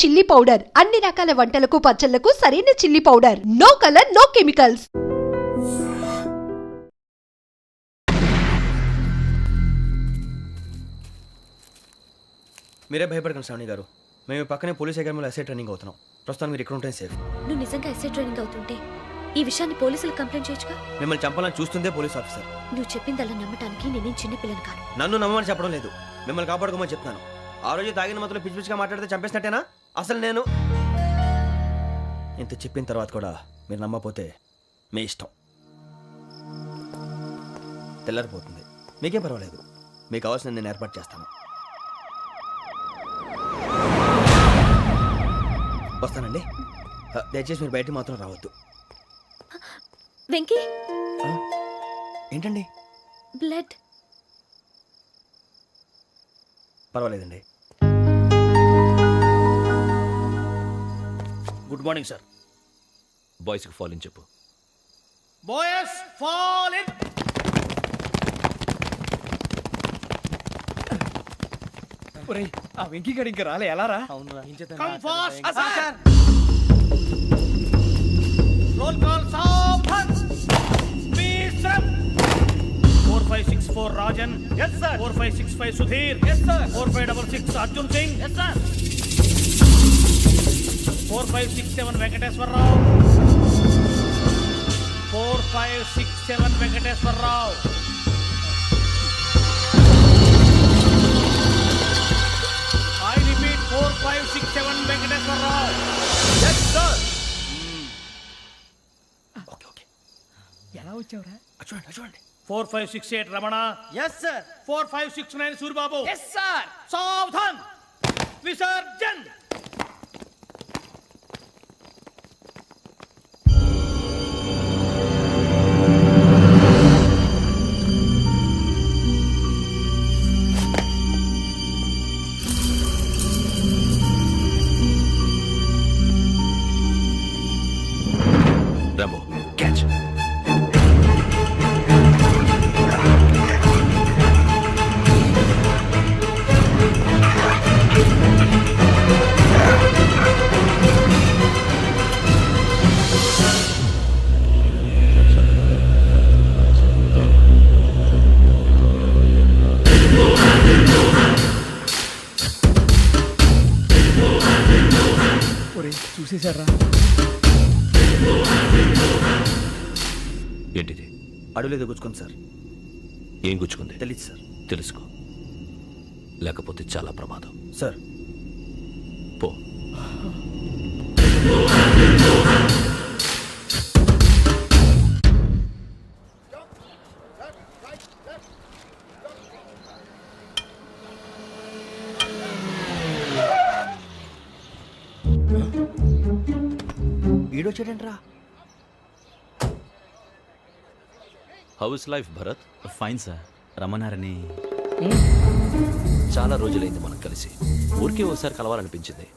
Chilli powder అన్ని రకాల వంటలకు పచ్చళ్లకు సరైన chilli powder. No colour, no chemicals. మీరే భయపడకండి శ్రావణి గారు, మేము పక్కనే పోలీస్ అకాడమీలో ఎస్ఐ ట్రైనింగ్ అవుతున్నాం. ప్రస్తుతం మీరు ఇక్కడ ఉంటే సేఫ్. నువ్వు నిజంగా ఎస్ఐ ట్రైనింగ్ అవుతుంటే ఈ విషయాన్ని పోలీసులకు కంప్లైంట్ చేయొచ్చుగా. మిమ్మల్ని చంపాలని చూస్తుందే పోలీస్ ఆఫీసర్. నువ్వు చెప్పిందల్లా నమ్మటానికి నేనేం చిన్న పిల్లని కాను. నన్ను నమ్మమని చెప్పడం లేదు, మిమ్మల్ని కాపాడుకోమని చెప్తున్నాను. ఆ రోజు తాగిన మత్తులో పిచ్చి పిచ్చిగా మాట్లాడితే చంపేసినట్టేనా? అసలు నేను ఇంత చెప్పిన తర్వాత కూడా మీరు నమ్మపోతే మీ ఇష్టం. తెల్లారిపోతుంది, మీకేం పర్వాలేదు. మీకు కావాల్సిన నేను ఏర్పాటు చేస్తాను. వస్తానండి. దయచేసి మీరు బయటికి మాత్రం రావద్దు. వెంకీ, ఏంటండి? బ్లడ్. పర్వాలేదండి. Good morning sir. బాయ్స్కి ఫాల్ ఇన్ చెప్పు. Boys fall in. ఒరేయ్, ఆ వెంకీ గడి ఇంకా రాలే, ఎలా రా? Come fast sir. Roll call సావధాన్. Speed step. 4564 Rajan. yes sir. 4565 Sudhir. yes sir. 4566 Arjun Singh. yes sir. 4567 Venkateswararao. 4567 Venkateswararao. I repeat 4567 Venkateswararao. yes sir. Okay okay. ఎలా వచ్చావురా? చూడండి చూడండి. 4568 Ramana. Yes sir. 4569 Suribabu. Yes sir. సావధాన్. విసర్జన్. Rambo, catch. ఒరేయ్, చూసేశారా? ఏంటిది? అడవిలో గుచ్చుకోండి సార్. ఏం గుచ్చుకుంది? తెలీదు సార్. తెలుసుకో, లేకపోతే చాలా ప్రమాదం. సార్ పో. ఈడొచ్చాడంట్రా. How is life Bharat? Fine sir. రమ్మన్నారని. చాలా రోజులైంది మనం కలిసి. ఊరికే ఒకసారి కలవాలనిపించింది,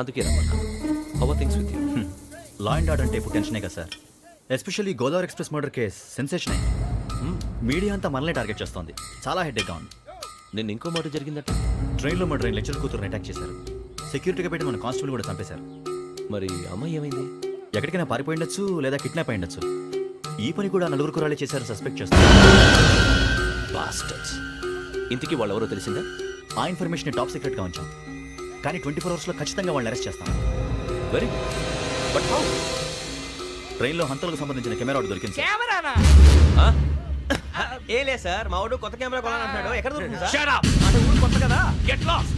అందుకే రమ్మన్నా. How are things with you? Law and order అంటే ఇప్పుడు టెన్షనే కదా sir. Especially Godavari express murder case sensation అయింది. మీడియా అంతా మనల్ని టార్గెట్ చేస్తోంది. చాలా హెడ్ఏక్గా ఉంది. నిన్న ఇంకో మాట జరిగిందట. ట్రైన్లో మా ట్రైన్ లెక్చర్ కూతురుని అటాక్ చేశారు. సెక్యూరిటీగా పెట్టి మన కానిస్టేబుల్ కూడా చంపేశారు. మరి అమ్మాయి ఏమైంది? ఎక్కడికైనా పారిపోయి ఉండొచ్చు, లేదా కిడ్నాప్ అయి ఉండొచ్చు. ఈ పని కూడా నలుగురు కురాలే చేశారు సస్పెక్ట్ చేస్తారు. బాస్టర్స్. ఇంతకీ వాళ్ళు ఎవరో తెలిసిందా? ఆ ఇన్ఫర్మేషన్ టాప్ సీక్రెట్గా ఉంచాం, కానీ 24 అవర్స్లో ఖచ్చితంగా వాళ్ళని అరెస్ట్ చేస్తాం. Very but how? ట్రైన్లో హంతలకు సంబంధించిన కెమెరా ఒకటి దొరికింది సార్. కెమెరానా? ఏలే సార్, మా వాడు కొత్త కెమెరా కొనాలంటున్నాడు. ఎక్కడ దొరుకుతుంది సార్? Shut up! అంటే ఊరు కొత్త కదా. Get lost!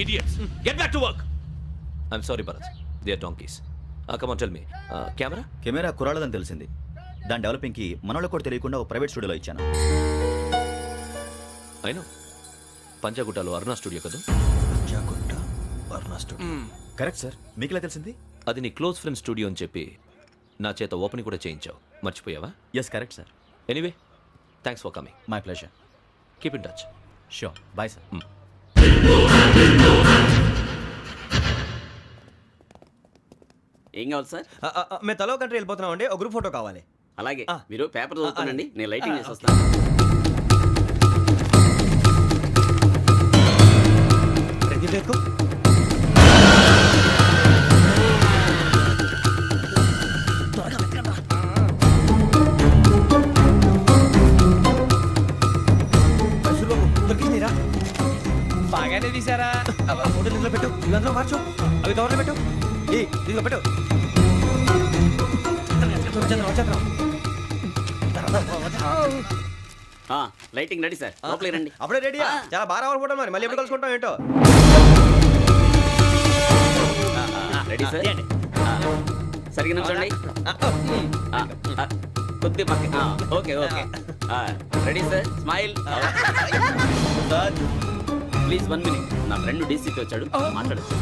Idiots! Get back to work! I'm sorry, Bharat. They are donkeys. Come on, tell me. Camera? Camera కురాలదని తెలిసింది. దాని డెవలపింగ్కి మనోళ్ళకు కూడా తెలియకుండా ఒక ప్రైవేట్ స్టూడియోలో ఇచ్చాను. I know. పంజాగుట్టలో అరుణా స్టూడియో కదా? Panjagutta Aruna studio. Correct sir. మీకు ఎలా తెలిసింది? అది నీ క్లోజ్ ఫ్రెండ్ స్టూడియో అని చెప్పి నా చేత ఓపెనింగ్ కూడా చేయించావు. మర్చిపోయావా? Yes correct sir. Anyway, thanks for coming. My pleasure. Keep in touch. Sure. Bye sir. ఏం కావాలి సార్? మేము తలో కంట్రీ వెళ్ళిపోతున్నాం అండి. ఒక గ్రూప్ ఫోటో కావాలి. అలాగే, మీరు పేపర్ చదువుతానండి, నేను లైటింగ్ చేసి వస్తాను. ప్రదీప్ పెట్టు ఇవి అందులో మార్చు అవి కవర్లో పెట్టు ఇదిగో పెట్టు వచ్చేద్దాం. లైటింగ్ రెడీ సార్ లోపలికి రండి అప్పుడే రెడీ చాలా బాగా రావాలి ఫోటో మరి మళ్ళీ ఎప్పుడు కలుసుకుంటాం ఏంటో రెడీ సార్ సరిగ్గా నుంచోండి కొద్ది పక్క okay okay ready sir smile please 1 minute నా ఫ్రెండ్ డీసీపీ వచ్చాడు మాట్లాడచ్చు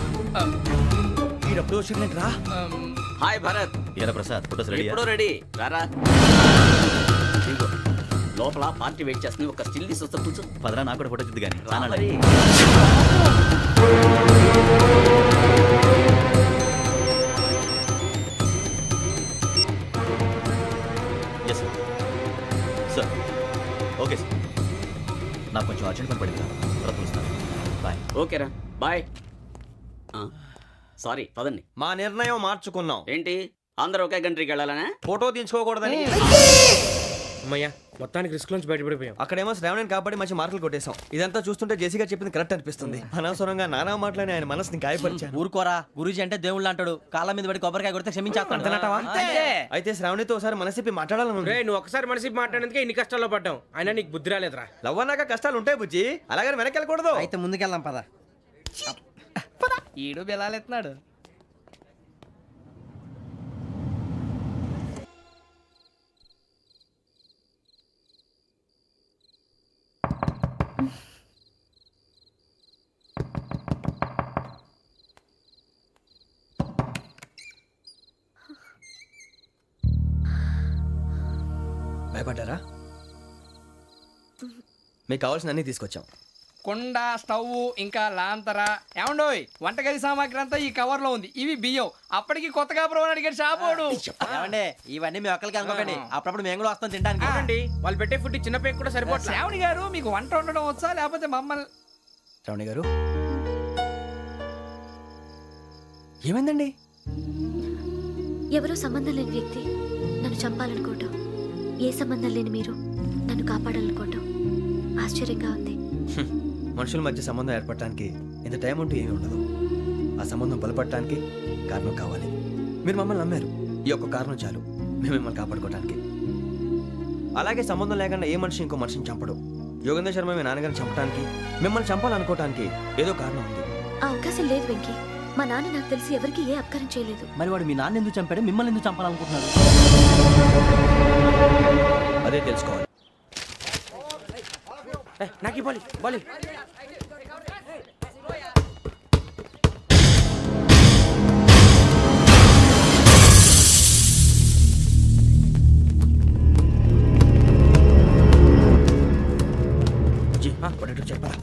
ఈ డబ్బులు వచ్చిందంటరా హాయ్ భరత్ ఏరా ప్రసాద్ ఫోటోస్ రెడీ ఎప్పుడో రెడీ రారా ఇదిగో, లోపల పార్టీ వెయిట్ చేస్తుంది ఒక స్టిల్ తీసి వస్తా కూర్చో పదరా నాకు కూడా ఫోటో చూద్దు కానీ రా మరి. Yes sir sir okay sir నాకు కొంచెం అర్జెంట్ పని పడింది తర్వాత పిలుస్తాను బాయ్ ఓకేరా బాయ్ సారీ పదండి మా నిర్ణయం మార్చుకున్నాం ఏంటి అందరూ ఒకే కంట్రీకి వెళ్ళాలనే ఫోటో తీసుకోకూడదని అమ్మయ్యా మొత్తానికి రిస్క్ నుంచి బయటపడిపోయాం. అక్కడేమో శ్రావణిని కాబట్టి మంచి మార్కులు కొట్టేశాం ఇదంతా చూస్తుంటే జేసీగా చెప్పింది కరెక్ట్ అనిపిస్తుంది అనవసరంగా నానా మాటలని ఆయన మనసుని గాయపరిచాను ఊరుకోరా గురూజీ అంటే దేవుళ్ళు అంటాడు కాళ్ళ మీద పడి కొబ్బరికాయ కొడితే క్షమించేస్తాను. అయితే శ్రావణితో ఒకసారి మనసిప్పి మాట్లాడాలను రే నువ్వు ఒకసారి మనిషి మాట్లాడేందుకే ఇన్ని కష్టాల్లో పడ్డాం అయినా నీకు బుద్ధి రాలేదురా. లవ్ అన్నాక కష్టాలు ఉంటాయి బుజ్జి అలాగని వెనక్కి వెళ్ళకూడదు అయితే ముందుకెళ్దాం పద. ఈడు బెలాలెత్తున్నాడు. భయపడ్డారా మీకు కావాల్సిన అన్ని తీసుకొచ్చాం కుండ స్టవ్ ఇంకా లాంతర ఏమండోయ్ వంటగది సామాగ్రి అంతా ఈ కవర్ లో ఉంది. ఇవి బియ్యం. అప్పటికి కొత్తగా బ్రో అడిగాడు షాపోడు. ఏమండి ఇవన్నీ మీ ఒక్కరికి అనుకోకండి అప్పుడప్పుడు మేము కూడా వస్తాం తినడానికి. అవునండి వాళ్ళు పెట్టే ఫుడ్ చిన్న పేక్ కూడా సరిపోతుంది. శ్రావణి గారు మీకు వంట వండడం వచ్చా లేకపోతే మమ్మల్ని? శ్రావణి గారు ఏమైందండి? ఎవరో సంబంధం లేని వ్యక్తి నన్ను చంపాలనుకోవటం, ఏ సంబంధం లేని మీరు నన్ను కాపాడాలనుకోవటం ఆశ్చర్యంగా ఉంది. మనుషుల మధ్య సంబంధం ఏర్పడటానికి ఇంత టైం ఉంటూ ఏమీ ఉండదు. ఆ సంబంధం బలపడటానికి కారణం కావాలి. మీరు మమ్మల్ని నమ్మారు, ఈ ఒక్క కారణం చాలు మేము మిమ్మల్ని కాపాడుకోవటానికి. అలాగే సంబంధం లేకుండా ఏ మనిషి ఇంకో మనిషిని చంపడు. యోగేంద్ర శర్మ మీ నాన్నగారిని చంపడానికి, మిమ్మల్ని చంపాలనుకోవటానికి ఏదో కారణం ఉంది. ఆ అవకాశం లేదు వెంకీ. మా నాన్న నాకు తెలిసి ఎవరికి ఏ అపకారం చేయలేదు. మరి వాడు మీ నాన్న ఎందుకు చంపాడు, మిమ్మల్ని ఎందుకు చంపాలనుకుంటున్నాడు? అదే తెలుసుకోవాలి. నాకు బాలి బాలి చెప్పరా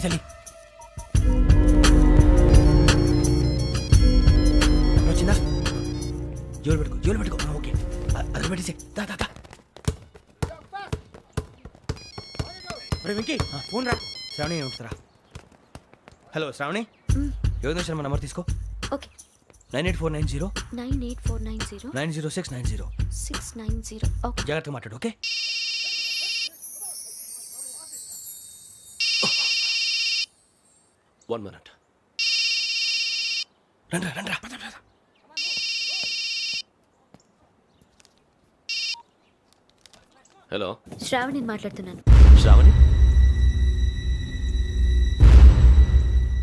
చలి వచ్చిందా? జోలు పెట్టుకో ఓకే అది పెట్టేసి వెంకీ ఫోన్ రా. శ్రావణి ఏముంటుందిరా? హలో శ్రావణి, యోగేంద్ర శర్మ నంబర్ తీసుకో. ఓకే 98490 98490 90690. 690. ఓకే జాగ్రత్తగా మాట్లాడు ఓకే? One minute. రండ్రా హలో శ్రావణిని మాట్లాడుతున్నాను. శ్రావణి,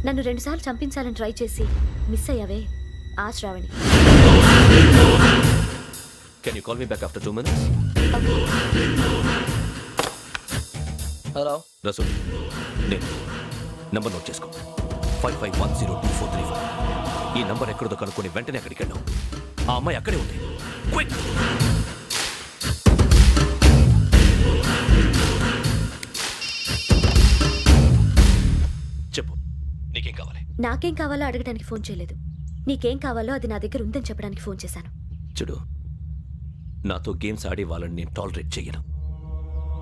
నన్ను 2 సార్లు చంపించాలని ట్రై చేసి మిస్ అయ్యావే ఆ Shravani. can you call me back after 2 minutes? Hello Rasool, నేను నంబర్ నోట్ చేసుకో. 55102435. ఈ నంబర్ ఎక్కడదో కనుక్కొని వెంటనే అక్కడికి వెళ్ళాం. ఆ అమ్మాయి అక్కడే ఉంది. క్విక్! చెప్పు, నీకేం కావాలి? నాకేం కావాలో అడగడానికి ఫోన్ చేయలేదు. నీకేం కావాలో అది నా దగ్గర ఉందని చెప్పడానికి ఫోన్ చేశాను. చూడు, నాతో గేమ్స్ ఆడే వాళ్ళని నేను టాలరేట్ చెయ్యను.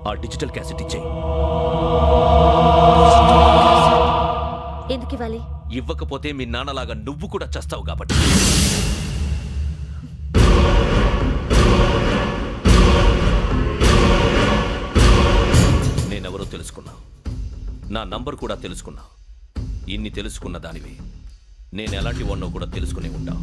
ఆ డిజిటల్ క్యాసెట్ ఇచ్చేయి. ఎందుకు ఇవ్వాలి? ఇవ్వకపోతే మీ నాన్నలాగా నువ్వు కూడా చస్తావు కాబట్టి. నేనెవరో తెలుసుకున్నావు, నా నంబర్ కూడా తెలుసుకున్నావు. ఇన్ని తెలుసుకున్న దానివి నేను ఎలాంటి వాడినో కూడా తెలుసుకునే ఉంటావు.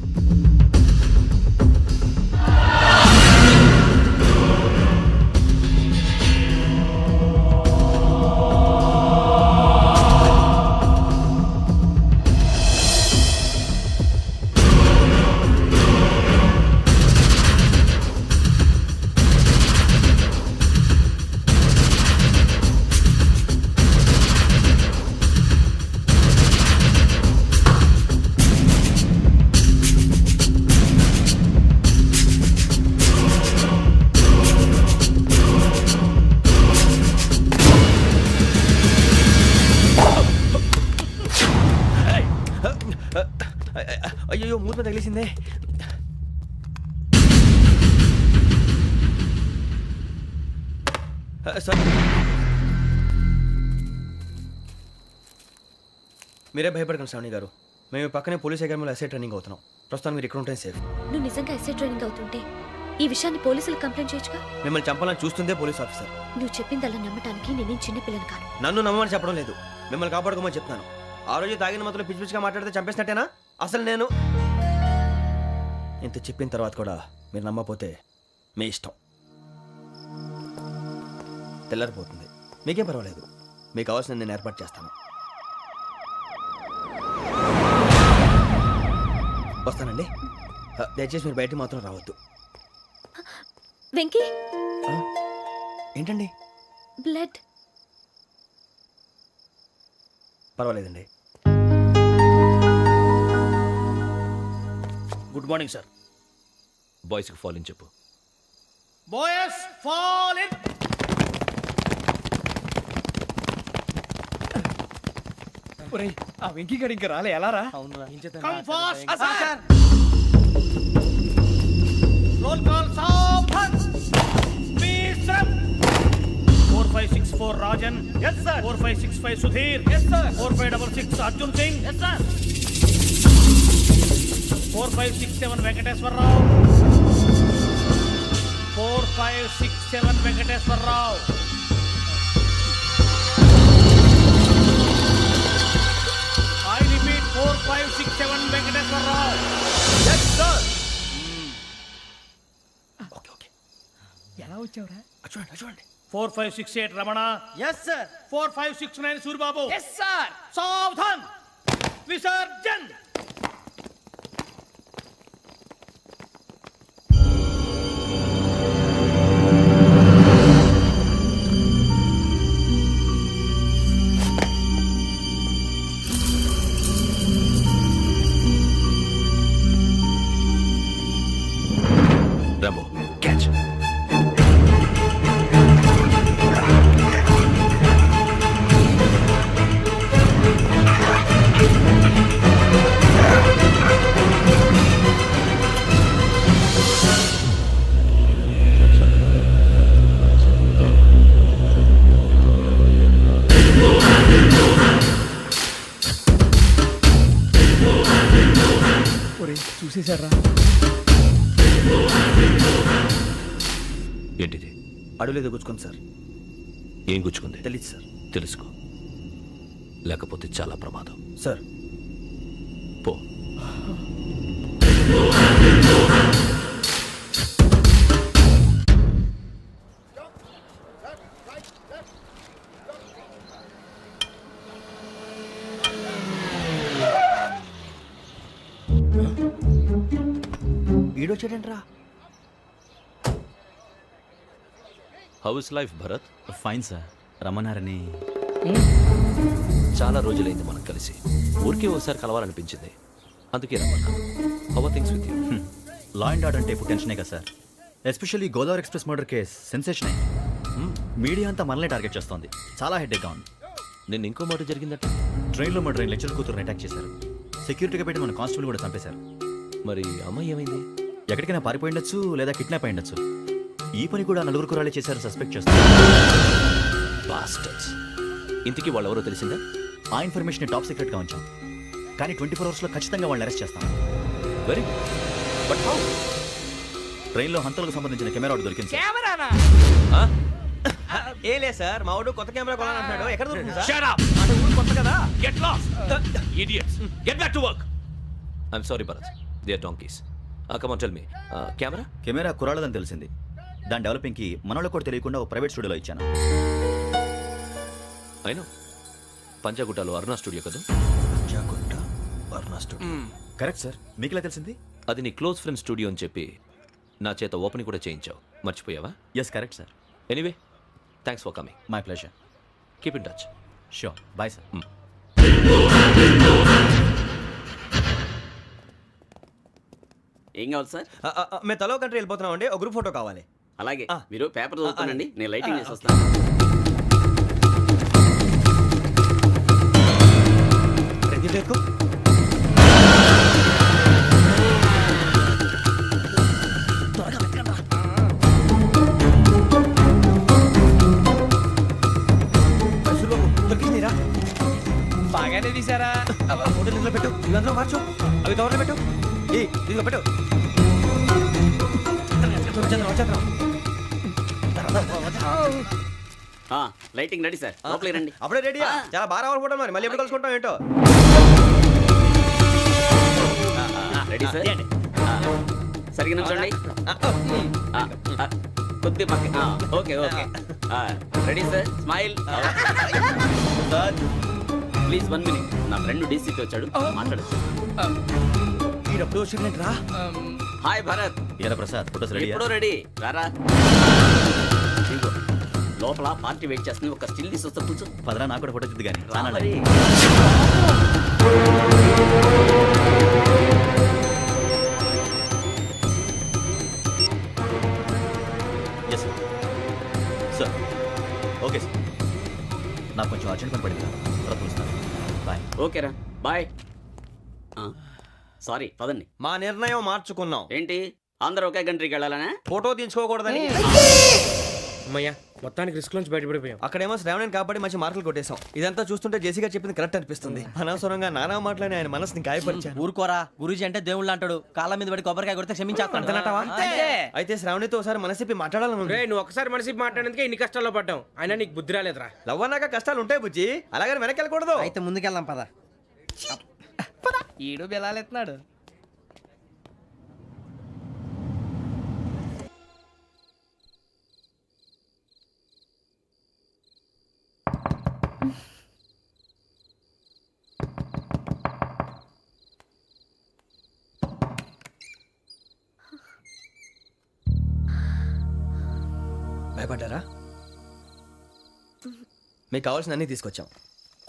అయ్యో మూత తగిలేసిందే. సార్ మీరే భయపడకండి శ్రావణి గారు. మేము పక్కనే పోలీస్ అకాడమీలో ఎస్ఐ ట్రైనింగ్ అవుతున్నాం. ప్రస్తుతం మీరు ఇక్కడ ఉంటే సేఫ్. నువ్వు నిజంగా ఎస్ఐ ట్రైనింగ్ అవుతుంటే ఈ విషయాన్ని పోలీసులకు కంప్లైంట్ చేయొచ్చుగా. మిమ్మల్ని చంపాలని చూస్తుందే పోలీస్ ఆఫీసర్. నువ్వు చెప్పిందల్లా నమ్మటానికి నేనేం చిన్న పిల్లని కాను. నన్ను నమ్మమని చెప్పడం లేదు, మిమ్మల్ని కాపాడుకోమని చెప్తున్నాను. ఆ రోజు తాగిన మొత్తంలో పిచ్చి పిచ్చిగా మాట్లాడితే చంపేసినట్టేనా? అసలు నేను ఇంత చెప్పిన తర్వాత కూడా మీరు నమ్మపోతే మీ ఇష్టం. తెల్లారిపోతుంది, మీకేం పర్వాలేదు. మీకు కావాల్సిన నేను ఏర్పాటు చేస్తాను. వస్తానండి. దయచేసి మీరు బయటికి మాత్రం రావద్దు. వెంకీ, ఏంటండి? బ్లడ్. పర్వాలేదండి. Good morning sir. బాయ్స్కి ఫాల్ ఇన్ చెప్పు. Boys fall in. ఒరేయ్, ఆ వెంకీ గడి ఇంకా రాలే, ఎలా రా? Come fast sir. Roll call సావధాన్. విశ్రమ్. 4564 Rajan. yes sir. 4565 Sudhir. yes sir. 4566 Arjun Singh. yes sir. 4567 Venkateswararao. 4567 Venkateswararao. I repeat 4567 Venkateswararao. Yes, sir. Okay okay. ఎలా వచ్చావురా? చూడండి చూడండి. 4568 Ramana. yes sir. 4569 Suribabu. yes sir. సావధాన్. విసర్జన్. Rambo, catch. ఒరేయ్, చూసేశారా? ఏంటిది? అడవిలో గుచ్చుకుంది సార్. ఏం గుచ్చుకుంది? తెలీదు సార్. తెలుసుకో, లేకపోతే చాలా ప్రమాదం. సార్ పో. ఈడొచ్చాడంట్రా. How is life Bharat? Fine sir. రమ్మన్నారని. చాలా రోజులైంది మనం కలిసి. ఊరికే ఒకసారి కలవాలనిపించింది, అందుకే రమ్మన్నా. How are things with you? Law and order అంటే ఇప్పుడు టెన్షనే కదా sir. Especially Godavari express murder case sensation అయింది. మీడియా అంతా మనల్ని టార్గెట్ చేస్తోంది. చాలా హెడ్ఏక్గా ఉంది. నిన్న ఇంకో మాట జరిగిందట. ట్రైన్లో మా ట్రైన్ లెక్చర్ కూతురుని అటాక్ చేశారు. సెక్యూరిటీగా పెట్టి మన కానిస్టేబుల్ కూడా చంపేశారు. మరి అమ్మాయి ఏమైంది? ఎక్కడికైనా పారిపోయి ఉండొచ్చు, లేదా కిడ్నాప్ అయి ఉండొచ్చు. ఈ పని కూడా నలుగురు కురాలే చేశారు సస్పెక్ట్ చేస్తారు. బాస్టర్స్. ఇంతకీ వాళ్ళెవరో తెలిసిందా? ఆ ఇన్ఫర్మేషన్ టాప్ సీక్రెట్గా ఉంచాం. కానీ 24 అవర్స్లో ఖచ్చితంగా వాళ్ళని అరెస్ట్ చేస్తాం. Very good. But how? ట్రైన్లో హంతలకు సంబంధించిన కెమెరా ఒకటి దొరికింది సార్. కెమెరానా? ఏ లే సార్ మా వాడు కొత్త కెమెరా కొనాలంటున్నాడు. ఎక్కడ దొరుకుతుంది సార్? Shut up! అంటే ఊరు కొత్త కదా. Get lost! Idiots! Get back to work! I'm sorry, Bharat. They are donkeys. Come on, tell me. Camera? Camera కురాలదని తెలిసింది. దాని డెవలపింగ్కి మనలో కూడా తెలియకుండా ఒక ప్రైవేట్ స్టూడియోలో ఇచ్చాను. I know. పంజాగుట్టలో అరుణ స్టూడియో కదా? జాగుంట వర్ణ స్టూడియో. Correct sir. మీకులా తెలిసింది? అది నీ క్లోజ్ ఫ్రెండ్ స్టూడియో అని చెప్పి నా చేత ఓపెనింగ్ కూడా చేయించావు. మర్చిపోయావా? Yes correct sir. Anyway, thanks for coming. My pleasure. Keep in touch. Sure. Bye sir. ఏం కావాలి సార్? మేము తలో కంట్రీ వెళ్ళిపోతున్నాం అండి. ఒక గ్రూప్ ఫోటో కావాలి. అలాగే ఆ. మీరు పేపర్ చదువుతానండి, అలాగే. నేను లైటింగ్ ఆ, చేసి వస్తాను. రెడ్డి ఎక్కు. బాగానే తీసారా? ఫోటోలు ఇందులో పెట్టు. ఇవి అందులో మార్చు. అవి కవర్లో పెట్టు. ఇదిగో పెట్టు. వచ్చేద్దాం. లైటింగ్ రెడీ సార్, లోపలికి రండి. అప్పుడే రెడీ. ఆ. చాలా బాగా రావాలి ఫోటో మరి. మళ్ళీ ఎప్పుడు కలుసుకుంటాం ఏంటో. Ready sir. సరిగ్గా నిల్చోండి. కొద్ది పక్క. Okay okay. Ready sir. Smile. Please 1 minute. నా ఫ్రెండ్ డీసీకి వచ్చాడు, మాట్లాడచ్చు. ఈడప్పుడు వచ్చిందంటరా. హాయ్ భరత్. ఏరా ప్రసాద్, ఫోటోస్ రెడీ? ఎప్పుడో రెడీ. రారా. ఇదిగో, లోపల పార్టీ వెయిట్ చేస్తుంది. ఒక స్టిల్ తీసి వస్తా, కూర్చో. పదరా, నాకు కూడా ఫోటో చూద్దు కానీ. రా మరి. Yes sir. Sir okay sir. నాకు కొంచెం అర్జెంట్ పని పడింది. తర్వాత పిలుస్తాను. బాయ్. ఓకేరా, బాయ్. సారీ, పదండి. మా నిర్ణయం మార్చుకున్నాం. ఏంటి, అందరూ ఒకే కంట్రీకి వెళ్ళాలనే? ఫోటో తీసుకోకూడదని. అమ్మయ్యా, మొత్తానికి రిస్క్ నుంచి బయటపడిపోయాం. అక్కడేమో శ్రావణిని కాబట్టి మంచి మార్కులు కొట్టేశాం. ఇదంతా చూస్తుంటే జేసీగా చెప్పింది కరెక్ట్ అనిపిస్తుంది. అనవసరంగా నానా మాటలని ఆయన మనసుని గాయపరిచాను. ఊరుకోరా, గురూజీ అంటే దేవుళ్ళు అంటాడు. కాళ్ళ మీద పడి కొబ్బరికాయ కొడితే క్షమించేస్తాడు. అయితే శ్రావణితో ఒకసారి మనసిప్పి మాట్లాడాలను. రే, నువ్వు ఒకసారి మనసి మాట్లాడేందుకే ఇన్ని కష్టాల్లో పడ్డాం. అయినా నీకు బుద్ధి రాలేదురా. లవ్ అన్నాక కష్టాలు ఉంటాయి బుజ్జి. అలాగని వెనక్కి వెళ్ళకూడదు. అయితే ముందుకెళ్దాం పద. ఈడు బెలాలెత్తున్నాడు. భయపడ్డారా? మీకు కావాల్సిన అన్ని తీసుకొచ్చాం.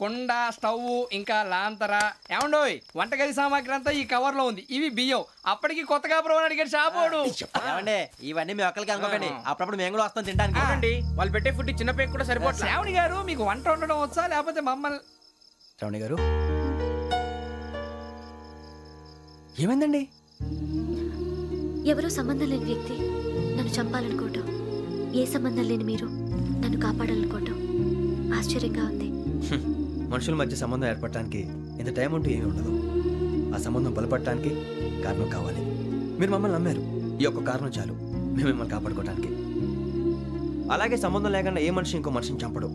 కుండ, స్టవ్, ఇంకా లాంతర. ఏమండోయ్, వంటగది సామాగ్రి అంతా ఈ కవర్ లో ఉంది. ఇవి బియ్యం. అప్పటికి కొత్తగా బ్రో అడిగాడు షాపోడు. ఏమండి, ఇవన్నీ మేము ఒక్కరికి అనుకోకండి. అప్పుడప్పుడు మేము కూడా వస్తాం తినడానికి. అవునండి, వాళ్ళు పెట్టే ఫుడ్ చిన్న పేక్ కూడా సరిపోట్లేదు. శ్రావణి గారు, మీకు వంట వండడం వచ్చా లేకపోతే మమ్మల్ని? శ్రావణి గారు ఏమైందండి? ఎవరో సంబంధం లేని వ్యక్తి నన్ను చంపాలనుకోవటం, ఏ సంబంధం లేని మీరు నన్ను కాపాడాలనుకోవటం ఆశ్చర్యంగా ఉంది. మనుషుల మధ్య సంబంధం ఏర్పడటానికి ఇంత టైం ఉంటే ఏమీ ఉండదు. ఆ సంబంధం బలపడటానికి కారణం కావాలి. మీరు మమ్మల్ని నమ్మారు. ఈ ఒక్క కారణం చాలు మేము మిమ్మల్ని కాపాడుకోవటానికి. అలాగే సంబంధం లేకుండా ఏ మనిషి ఇంకో మనిషిని చంపడు.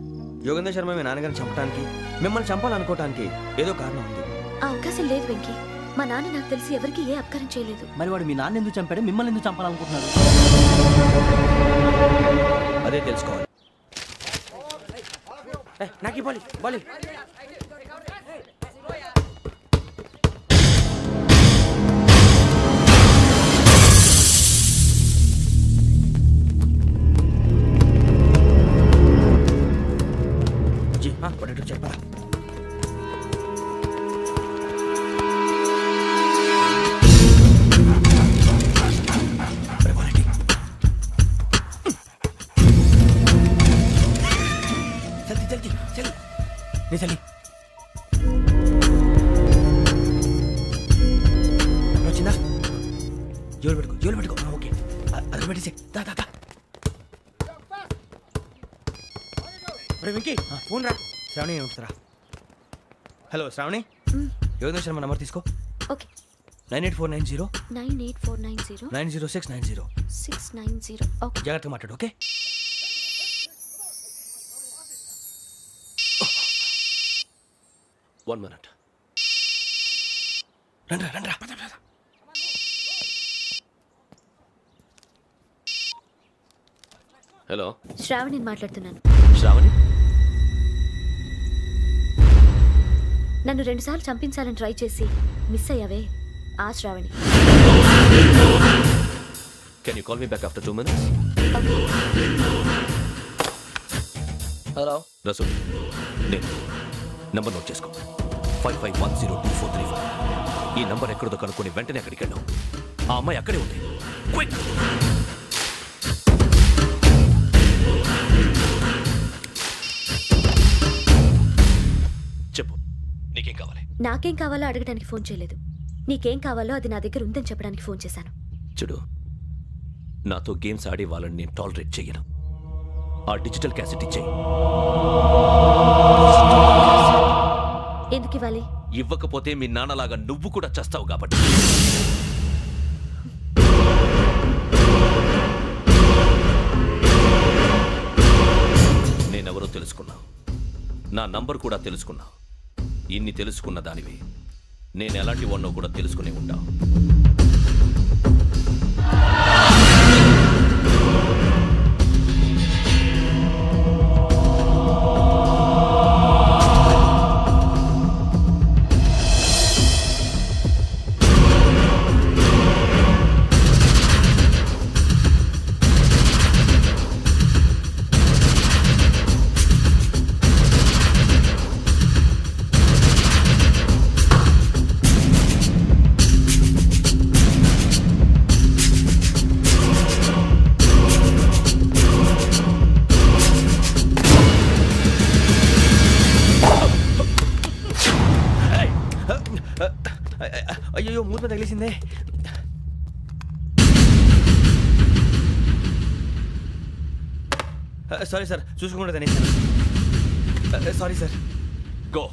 యోగేంద్ర శర్మ మీ నాన్నగారిని చంపడానికి, మిమ్మల్ని చంపాలనుకోవటానికి ఏదో కారణం ఉంది. ఆ అవకాశం లేదు వెంకీ. మా నాన్న నాకు తెలిసి ఎవరికి ఏ అపకారం చేయలేదు. మరి వాడు మీ నాన్న ఎందుకు చంపాడు, మిమ్మల్ని ఎందుకు చంపాలనుకుంటున్నాడు? అదే తెలుసుకోవాలి. నాకు బాలి బాలి. చెప్పరా? చలి వచ్చిందా? జోలు పెట్టుకో. ఓకే, అది పెట్టేసి వెంకీ, ఫోన్ రా. శ్రావణి ఏముంటుందిరా? హలో శ్రావణి, యోగేంద్ర శర్మ నెంబర్ తీసుకో. ఓకే 98490 98490 90690. 690. ఓకే జాగ్రత్తగా మాట్లాడు, ఓకే? One minute. రండ్రా రండ్రా. పద, పద. హలో శ్రావణిని మాట్లాడుతున్నాను. శ్రావణి, నన్ను 2 సార్లు చంపించాలని ట్రై చేసి మిస్ అయ్యావే, ఆ Shravani. Can you call me back after 2 minutes? Hello Rasool, నేను నంబర్ నోట్ చేసుకో. 55102435. ఈ నంబర్ ఎక్కడదో కనుక్కొని వెంటనే అక్కడికి వెళ్ళాం. ఆ అమ్మాయి అక్కడే ఉంది. క్విక్! చెప్పు, నీకేం కావాలి? నాకేం కావాలో అడగడానికి ఫోన్ చేయలేదు. నీకేం కావాలో అది నా దగ్గర ఉందని చెప్పడానికి ఫోన్ చేశాను. చూడు, నాతో గేమ్స్ ఆడే వాళ్ళని నేను టాలరేట్ చెయ్యను. ఆ డిజిటల్ క్యాసెట్ ఇచ్చేయి. ఎందుకు ఇవ్వాలి? ఇవ్వకపోతే మీ నాన్నలాగా నువ్వు కూడా చేస్తావు కాబట్టి. నేనెవరో తెలుసుకున్నా, నా నంబర్ కూడా తెలుసుకున్నా. ఇన్ని తెలుసుకున్న దానివి నేను ఎలాంటి వాడినో కూడా తెలుసుకునే ఉంటా. అయ్యో, మూత మీద తగిలేసిందే. సారీ సార్, చూసుకోకుండా తినేసాను. Sorry sir. గో.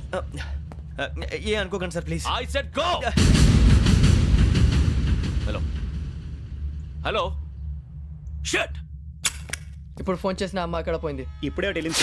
ఏ అనుకోకండి sir, please. I said go. Hello hello, shut. ఇప్పుడు ఫోన్ చేసిన అమ్మ అక్కడ పోయింది. ఇప్పుడే వెళ్ళింది.